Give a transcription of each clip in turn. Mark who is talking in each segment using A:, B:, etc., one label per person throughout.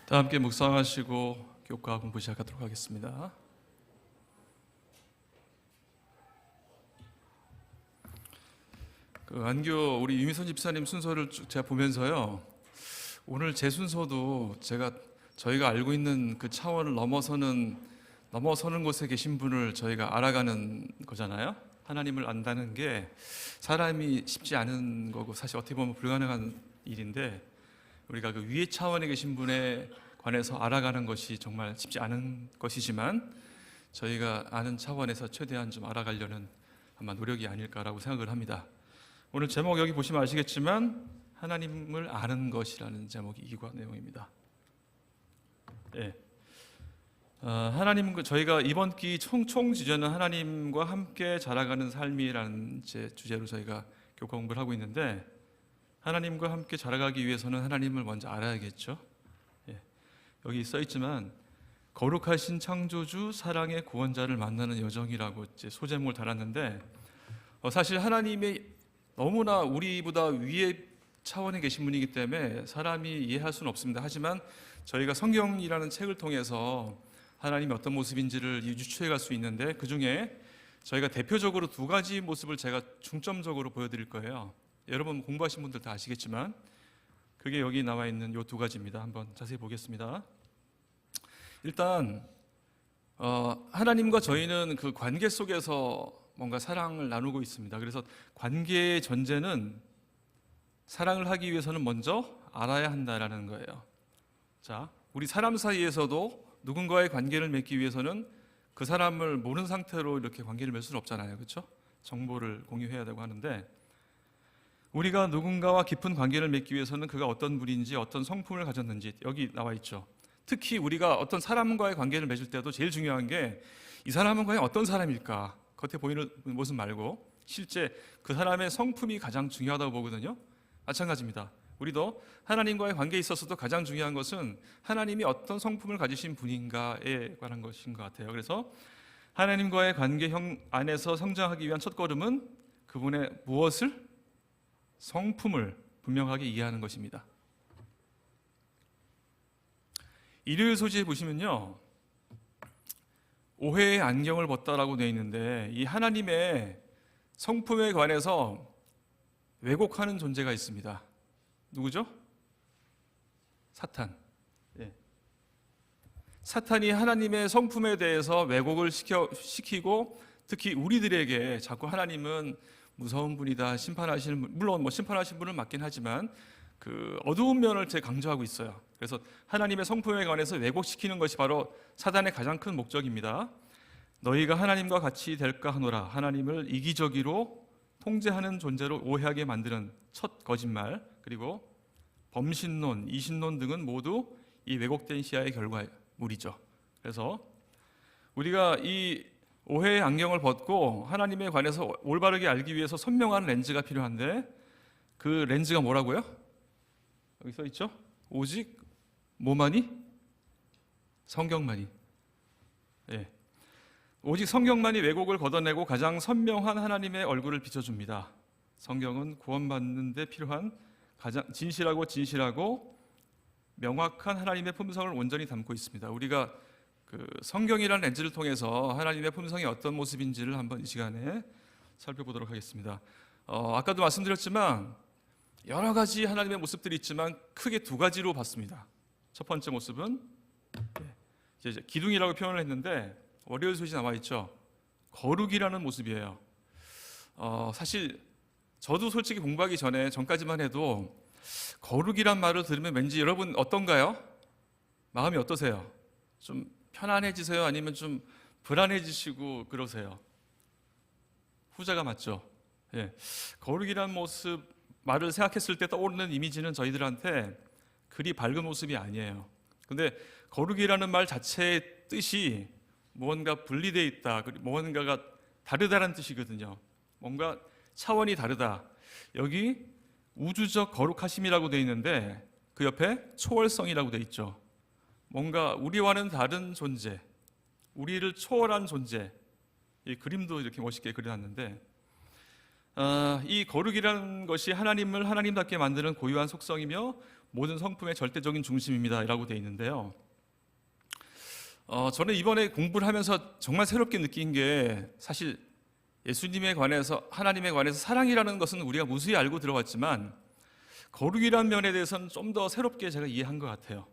A: 다 함께 묵상하시고 교과 공부 시작하도록 하겠습니다. 안교 우리 유미선 집사님 순서를 쭉 제가 보면서요, 오늘 제 순서도 저희가 알고 있는 그 차원을 넘어서는 곳에 계신 분을 저희가 알아가는 거잖아요. 하나님을 안다는 게 사람이 쉽지 않은 거고, 사실 어떻게 보면 불가능한 일인데, 우리가 그 위의 차원에 계신 분에 관해서 알아가는 것이 정말 쉽지 않은 것이지만, 저희가 아는 차원에서 최대한 좀 알아가려는 아마 노력이 아닐까라고 생각을 합니다. 오늘 제목 여기 보시면 아시겠지만 하나님을 아는 것이라는 제목이 이과 내용입니다. 저희가 이번 기 총 주제는 하나님과 함께 자라가는 삶이라는 주제로 저희가 교과 공부를 하고 있는데, 하나님과 함께 자라가기 위해서는 하나님을 먼저 알아야겠죠. 여기 써 있지만 거룩하신 창조주 사랑의 구원자를 만나는 여정이라고 소제목을 달았는데, 사실 하나님의 너무나 우리보다 위의 차원에 계신 분이기 때문에 사람이 이해할 수는 없습니다. 하지만 저희가 성경이라는 책을 통해서 하나님이 어떤 모습인지를 유추해 갈 수 있는데, 그 중에 저희가 대표적으로 두 가지 모습을 제가 중점적으로 보여드릴 거예요. 여러분 공부하신 분들 다 아시겠지만 그게 여기 나와 있는 이 두 가지입니다. 한번 자세히 보겠습니다. 일단 하나님과 저희는 그 관계 속에서 뭔가 사랑을 나누고 있습니다. 그래서 관계의 전제는 사랑을 하기 위해서는 먼저 알아야 한다라는 거예요. 자, 우리 사람 사이에서도 누군가의 관계를 맺기 위해서는 그 사람을 모르는 상태로 이렇게 관계를 맺을 수는 없잖아요. 그렇죠? 정보를 공유해야 되고 하는데, 우리가 누군가와 깊은 관계를 맺기 위해서는 그가 어떤 분인지, 어떤 성품을 가졌는지 여기 나와 있죠. 특히 우리가 어떤 사람과의 관계를 맺을 때도 제일 중요한 게 이 사람은 과연 어떤 사람일까? 겉에 보이는 모습 말고 실제 그 사람의 성품이 가장 중요하다고 보거든요. 마찬가지입니다. 우리도 하나님과의 관계에 있어서도 가장 중요한 것은 하나님이 어떤 성품을 가지신 분인가에 관한 것인 것 같아요. 그래서 하나님과의 관계 안에서 성장하기 위한 첫걸음은 그분의 무엇을? 성품을 분명하게 이해하는 것입니다. 일요일 소지에 보시면요, 오해의 안경을 벗다라고 되어 있는데, 이 하나님의 성품에 관해서 왜곡하는 존재가 있습니다. 누구죠? 사탄. 사탄이 하나님의 성품에 대해서 왜곡을 시키고, 특히 우리들에게 자꾸 하나님은 무서운 분이다, 심판하시는 분, 물론 심판하시는 분은 맞긴 하지만 그 어두운 면을 강조하고 있어요. 그래서 하나님의 성품에 관해서 왜곡시키는 것이 바로 사단의 가장 큰 목적입니다. 너희가 하나님과 같이 될까 하노라. 하나님을 이기적으로 통제하는 존재로 오해하게 만드는 첫 거짓말, 그리고 범신론, 이신론 등은 모두 이 왜곡된 시야의 결과물이죠. 그래서 우리가 이 오해의 안경을 벗고 하나님에 관해서 올바르게 알기 위해서 선명한 렌즈가 필요한데, 그 렌즈가 뭐라고요? 여기 써 있죠? 오직 뭐만이? 성경만이. 오직 성경만이 왜곡을 걷어내고 가장 선명한 하나님의 얼굴을 비춰줍니다. 성경은 구원받는 데 필요한 가장 진실하고 명확한 하나님의 품성을 온전히 담고 있습니다. 우리가 그 성경이라는 렌즈를 통해서 하나님의 품성이 어떤 모습인지를 한번 이 시간에 살펴보도록 하겠습니다. 아까도 말씀드렸지만 여러 가지 하나님의 모습들이 있지만 크게 두 가지로 봤습니다. 첫 번째 모습은 이제 기둥이라고 표현을 했는데, 월요일 소식 나와 있죠. 거룩이라는 모습이에요. 사실 저도 솔직히 공부하기 전까지만 해도 거룩이란 말을 들으면 왠지 여러분 어떤가요? 마음이 어떠세요? 좀 편안해지세요? 아니면 좀 불안해지시고 그러세요? 후자가 맞죠? 거룩이란 모습 말을 생각했을 때 떠오르는 이미지는 저희들한테 그리 밝은 모습이 아니에요. 근데 거룩이라는 말 자체의 뜻이 무언가 분리되어 있다, 무언가가 다르다는 뜻이거든요. 뭔가 차원이 다르다. 여기 우주적 거룩하심이라고 되어 있는데 그 옆에 초월성이라고 되어 있죠. 뭔가 우리와는 다른 존재, 우리를 초월한 존재. 이 그림도 이렇게 멋있게 그려놨는데, 이 거룩이라는 것이 하나님을 하나님답게 만드는 고유한 속성이며 모든 성품의 절대적인 중심입니다라고 되어 있는데요. 저는 이번에 공부를 하면서 정말 새롭게 느낀 게 사실 예수님에 관해서 하나님에 관해서 사랑이라는 것은 우리가 무수히 알고 들어왔지만 거룩이라는 면에 대해서는 좀 더 새롭게 제가 이해한 것 같아요.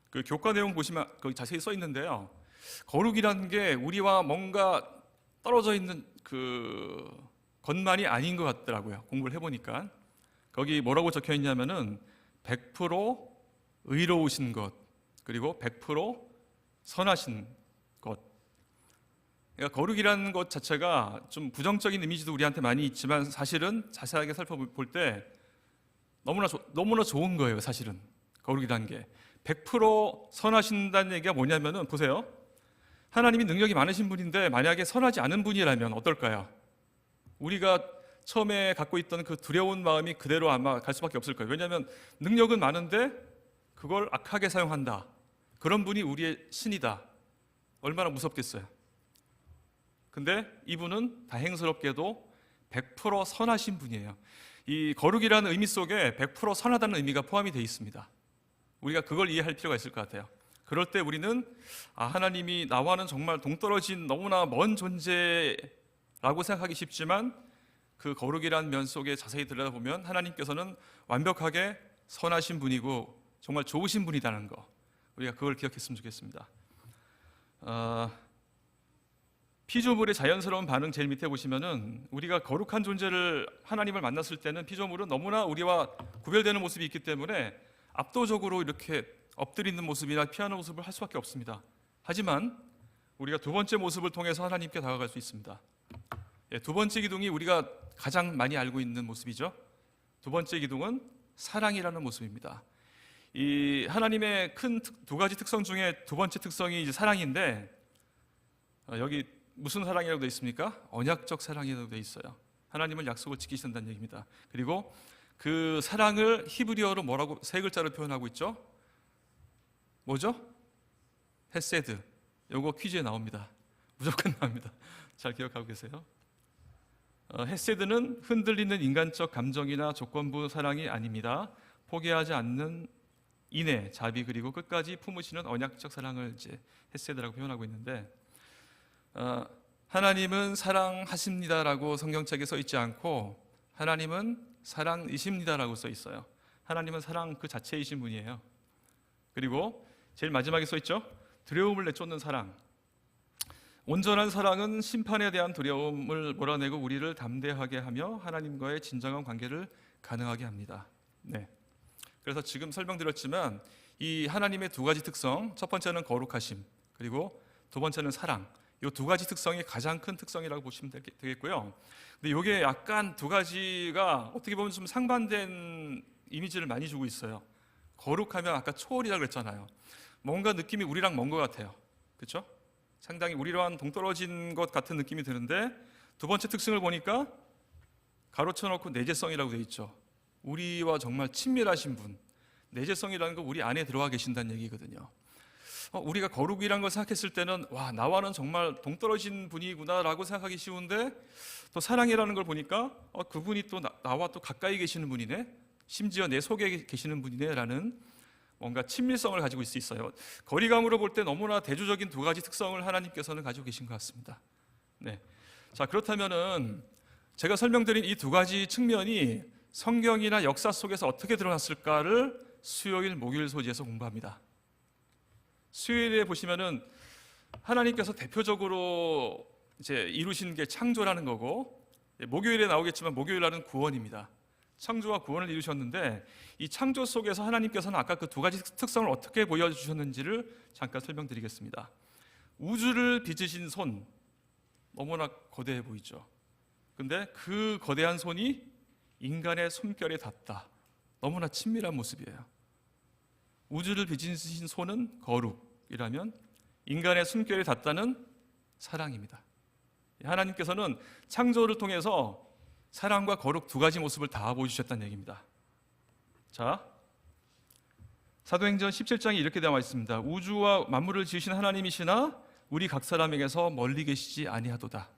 A: 그 교과 내용 보시면 거기 자세히 써 있는데요. 거룩이라는 게 우리와 뭔가 떨어져 있는 그 것만이 아닌 것 같더라고요. 공부를 해보니까 거기 뭐라고 적혀 있냐면은 100% 의로우신 것, 그리고 100% 선하신 것. 그러니까 거룩이라는 것 자체가 좀 부정적인 이미지도 우리한테 많이 있지만 사실은 자세하게 살펴볼 때 너무나 좋은 거예요. 사실은 거룩이라는 게 100% 선하신다는 얘기가 뭐냐면은 보세요. 하나님이 능력이 많으신 분인데 만약에 선하지 않은 분이라면 어떨까요? 우리가 처음에 갖고 있던 그 두려운 마음이 그대로 아마 갈 수밖에 없을 거예요. 왜냐하면 능력은 많은데 그걸 악하게 사용한다. 그런 분이 우리의 신이다. 얼마나 무섭겠어요. 근데 이분은 다행스럽게도 100% 선하신 분이에요. 이 거룩이라는 의미 속에 100% 선하다는 의미가 포함이 되어 있습니다. 우리가 그걸 이해할 필요가 있을 것 같아요. 그럴 때 우리는 하나님이 나와는 정말 동떨어진 너무나 먼 존재라고 생각하기 쉽지만 그 거룩이라는 면 속에 자세히 들여다보면 하나님께서는 완벽하게 선하신 분이고 정말 좋으신 분이라는 거, 우리가 그걸 기억했으면 좋겠습니다. 피조물의 자연스러운 반응 제일 밑에 보시면은 우리가 거룩한 존재를 하나님을 만났을 때는 피조물은 너무나 우리와 구별되는 모습이 있기 때문에 압도적으로 이렇게 엎드리는 모습이나 피하는 모습을 할 수밖에 없습니다. 하지만 우리가 두 번째 모습을 통해서 하나님께 다가갈 수 있습니다. 두 번째 기둥이 우리가 가장 많이 알고 있는 모습이죠. 두 번째 기둥은 사랑이라는 모습입니다. 이 하나님의 큰 두 가지 특성 중에 두 번째 특성이 이제 사랑인데 여기 무슨 사랑이라고 되어 있습니까? 언약적 사랑이라고 되어 있어요. 하나님은 약속을 지키신다는 얘기입니다. 그리고 그 사랑을 히브리어로 뭐라고 세 글자로 표현하고 있죠? 뭐죠? 헤세드. 요거 퀴즈에 나옵니다. 무조건 나옵니다. 잘 기억하고 계세요? 헤세드는 흔들리는 인간적 감정이나 조건부 사랑이 아닙니다. 포기하지 않는 인애, 자비, 그리고 끝까지 품으시는 언약적 사랑을 이제 헤세드라고 표현하고 있는데 하나님은 사랑하십니다라고 성경책에 써 있지 않고 하나님은 사랑이십니다라고 써 있어요. 하나님은 사랑 그 자체이신 분이에요. 그리고 제일 마지막에 써 있죠. 두려움을 내쫓는 사랑. 온전한 사랑은 심판에 대한 두려움을 몰아내고 우리를 담대하게 하며 하나님과의 진정한 관계를 가능하게 합니다. 네. 그래서 지금 설명드렸지만 이 하나님의 두 가지 특성, 첫 번째는 거룩하심, 그리고 두 번째는 사랑. 이 두 가지 특성이 가장 큰 특성이라고 보시면 되겠고요. 근데 이게 약간 두 가지가 어떻게 보면 좀 상반된 이미지를 많이 주고 있어요. 거룩하면 아까 초월이라고 그랬잖아요. 뭔가 느낌이 우리랑 먼 것 같아요. 그렇죠? 상당히 우리랑 동떨어진 것 같은 느낌이 드는데 두 번째 특징을 보니까 가로쳐놓고 내재성이라고 되어 있죠. 우리와 정말 친밀하신 분. 내재성이라는 거 우리 안에 들어와 계신다는 얘기거든요. 우리가 거룩이라는 걸 생각했을 때는 와, 나와는 정말 동떨어진 분이구나라고 생각하기 쉬운데 또 사랑이라는 걸 보니까 그분이 또 나와 또 가까이 계시는 분이네, 심지어 내 속에 계시는 분이네라는 뭔가 친밀성을 가지고 있을 수 있어요. 거리감으로 볼 때 너무나 대조적인 두 가지 특성을 하나님께서는 가지고 계신 것 같습니다. 네. 자, 그렇다면은 제가 설명드린 이 두 가지 측면이 성경이나 역사 속에서 어떻게 드러났을까를 수요일, 목요일 소지에서 공부합니다. 수요일에 보시면은 하나님께서 대표적으로 이제 이루신 게 창조라는 거고, 목요일에 나오겠지만 목요일 날은 구원입니다. 창조와 구원을 이루셨는데 이 창조 속에서 하나님께서는 아까 그 두 가지 특성을 어떻게 보여주셨는지를 잠깐 설명드리겠습니다. 우주를 빚으신 손, 너무나 거대해 보이죠. 근데 그 거대한 손이 인간의 손결에 닿다. 너무나 친밀한 모습이에요. 우주를 빚으신 손은 거룩이라면 인간의 숨결에 닿다는 사랑입니다. 하나님께서는 창조를 통해서 사랑과 거룩 두 가지 모습을 다 보여주셨다는 얘기입니다. 자, 사도행전 17장에 이렇게 나와 있습니다. 우주와 만물을 지으신 하나님이시나 우리 각 사람에게서 멀리 계시지 아니하도다.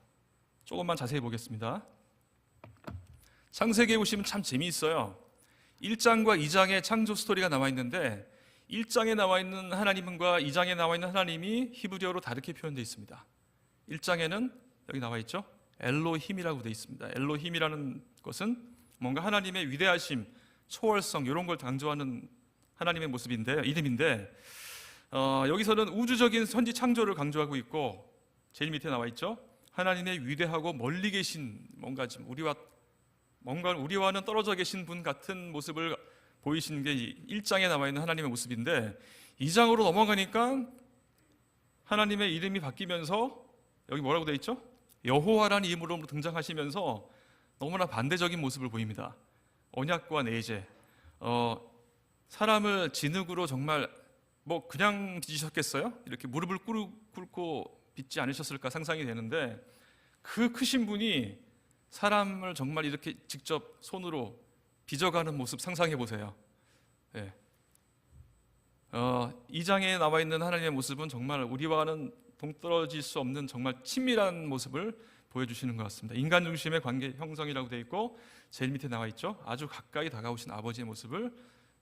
A: 조금만 자세히 보겠습니다. 창세기에 보시면 참 재미있어요. 1장과 2장의 창조 스토리가 나와 있는데 1장에 나와 있는 하나님과 2장에 나와 있는 하나님이 히브리어로 다르게 표현되어 있습니다. 1장에는 여기 나와 있죠. 엘로힘이라고 되어 있습니다. 엘로힘이라는 것은 뭔가 하나님의 위대하심, 초월성 이런 걸 강조하는 하나님의 모습인데 이름인데 여기서는 우주적인 선지 창조를 강조하고 있고 제일 밑에 나와 있죠. 하나님의 위대하고 멀리 계신 뭔가 좀 우리와는 떨어져 계신 분 같은 모습을 보이시는 게 1장에 나와 있는 하나님의 모습인데 2장으로 넘어가니까 하나님의 이름이 바뀌면서 여기 뭐라고 되어 있죠? 여호와라는 이름으로 등장하시면서 너무나 반대적인 모습을 보입니다. 언약과 내재, 사람을 진흙으로 정말 뭐 그냥 빚으셨겠어요? 이렇게 무릎을 꿇고 빚지 않으셨을까 상상이 되는데 그 크신 분이 사람을 정말 이렇게 직접 손으로 빚어가는 모습 상상해 보세요. 예. 2장에 나와 있는 하나님의 모습은 정말 우리와는 동떨어질 수 없는 정말 친밀한 모습을 보여주시는 것 같습니다. 인간 중심의 관계 형성이라고 되어 있고 제일 밑에 나와 있죠. 아주 가까이 다가오신 아버지의 모습을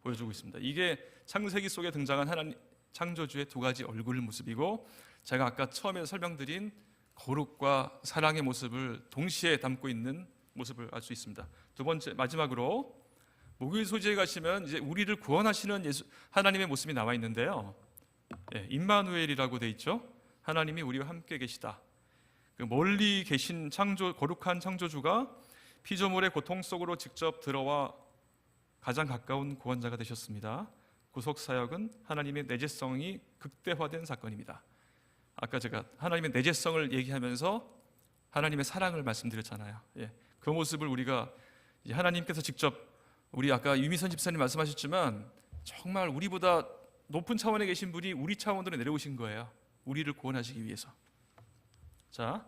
A: 보여주고 있습니다. 이게 창세기 속에 등장한 하나님 창조주의 두 가지 얼굴 모습이고 제가 아까 처음에 설명드린 거룩과 사랑의 모습을 동시에 담고 있는 모습을 알 수 있습니다. 두 번째 마지막으로 목요일 소지에 가시면 이제 우리를 구원하시는 하나님의 모습이 나와 있는데요. 임마누엘이라고 되어 있죠. 하나님이 우리와 함께 계시다. 그 멀리 계신 거룩한 창조주가 피조물의 고통 속으로 직접 들어와 가장 가까운 구원자가 되셨습니다. 구속 사역은 하나님의 내재성이 극대화된 사건입니다. 아까 제가 하나님의 내재성을 얘기하면서 하나님의 사랑을 말씀드렸잖아요. 그 모습을 우리가 하나님께서 직접 우리 아까 유미선 집사님 말씀하셨지만 정말 우리보다 높은 차원에 계신 분이 우리 차원으로 내려오신 거예요. 우리를 구원하시기 위해서. 자,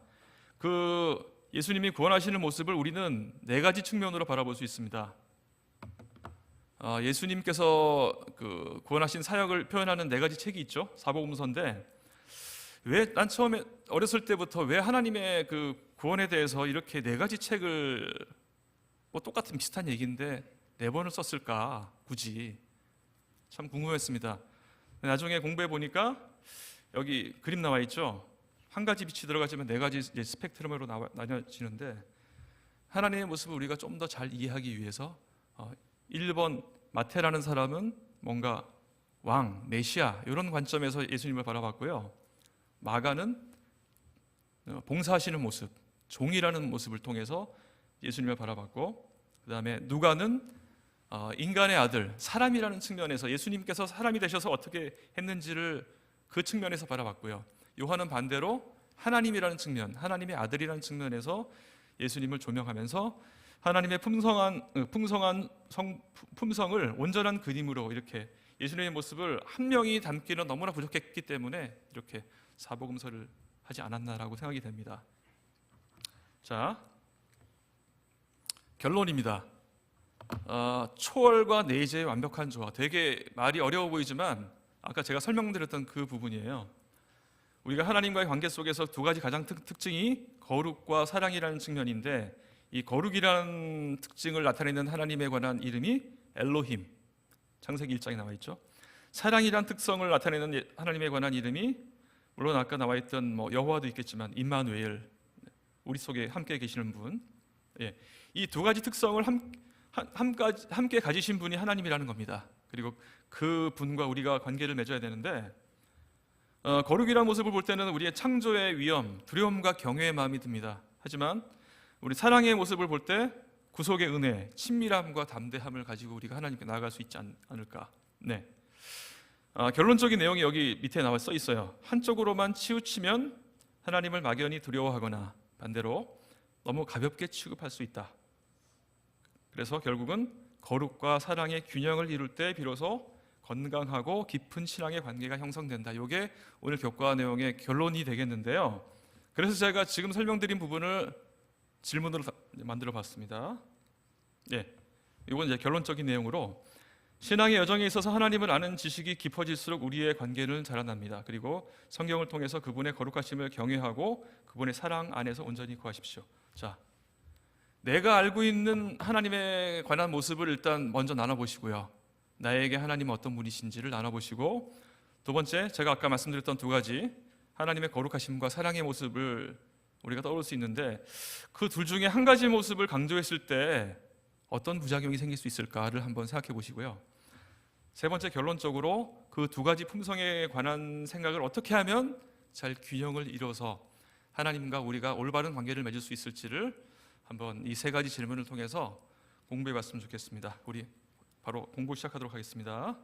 A: 그 예수님이 구원하시는 모습을 우리는 네 가지 측면으로 바라볼 수 있습니다. 예수님께서 그 구원하신 사역을 표현하는 네 가지 책이 있죠. 사복음서인데 난 처음에 어렸을 때부터 왜 하나님의 그 구원에 대해서 이렇게 네 가지 책을 뭐 똑같은 비슷한 얘기인데 네 번을 썼을까 굳이 참 궁금했습니다. 나중에 공부해 보니까 여기 그림 나와 있죠. 한 가지 빛이 들어가지만 네 가지 스펙트럼으로 나뉘어지는데 하나님의 모습을 우리가 좀 더 잘 이해하기 위해서 1번 마태라는 사람은 뭔가 왕, 메시아 이런 관점에서 예수님을 바라봤고요. 마가는 봉사하시는 모습, 종이라는 모습을 통해서 예수님을 바라봤고 그 다음에 누가는 인간의 아들, 사람이라는 측면에서 예수님께서 사람이 되셔서 어떻게 했는지를 그 측면에서 바라봤고요. 요한은 반대로 하나님이라는 측면, 하나님의 아들이라는 측면에서 예수님을 조명하면서 하나님의 품성을 온전한 그림으로 이렇게 예수님의 모습을 한 명이 담기는 너무나 부족했기 때문에 이렇게 사복음서를 하지 않았나라고 생각이 됩니다. 자, 결론입니다. 초월과 내재의 완벽한 조화. 되게 말이 어려워 보이지만 아까 제가 설명드렸던 그 부분이에요. 우리가 하나님과의 관계 속에서 두 가지 가장 특징이 거룩과 사랑이라는 측면인데 이 거룩이라는 특징을 나타내는 하나님에 관한 이름이 엘로힘, 창세기 1장에 나와 있죠. 사랑이라는 특성을 나타내는 하나님에 관한 이름이 물론 아까 나와 있던 여호와도 있겠지만 임마누엘, 우리 속에 함께 계시는 분. 이 두 가지 특성을 함께 가지신 분이 하나님이라는 겁니다. 그리고 그 분과 우리가 관계를 맺어야 되는데 거룩이라는 모습을 볼 때는 우리의 창조의 위엄, 두려움과 경외의 마음이 듭니다. 하지만 우리 사랑의 모습을 볼 때 구속의 은혜, 친밀함과 담대함을 가지고 우리가 하나님께 나아갈 수 있지 않을까. 결론적인 내용이 여기 밑에 나와 써 있어요. 한쪽으로만 치우치면 하나님을 막연히 두려워하거나 반대로 너무 가볍게 취급할 수 있다. 그래서 결국은 거룩과 사랑의 균형을 이룰 때 비로소 건강하고 깊은 신앙의 관계가 형성된다. 이게 오늘 교과 내용의 결론이 되겠는데요. 그래서 제가 지금 설명드린 부분을 질문으로 만들어 봤습니다. 이건 이제 결론적인 내용으로 신앙의 여정에 있어서 하나님을 아는 지식이 깊어질수록 우리의 관계는 자라납니다. 그리고 성경을 통해서 그분의 거룩하심을 경외하고 그분의 사랑 안에서 온전히 거하십시오. 자, 내가 알고 있는 하나님에 관한 모습을 일단 먼저 나눠보시고요. 나에게 하나님은 어떤 분이신지를 나눠보시고, 두 번째, 제가 아까 말씀드렸던 두 가지 하나님의 거룩하심과 사랑의 모습을 우리가 떠올 수 있는데, 그 둘 중에 한 가지 모습을 강조했을 때 어떤 부작용이 생길 수 있을까를 한번 생각해 보시고요. 세 번째, 결론적으로 그 두 가지 품성에 관한 생각을 어떻게 하면 잘 균형을 이뤄서 하나님과 우리가 올바른 관계를 맺을 수 있을지를 한번 이 세 가지 질문을 통해서 공부해 봤으면 좋겠습니다. 우리 바로 공부 시작하도록 하겠습니다.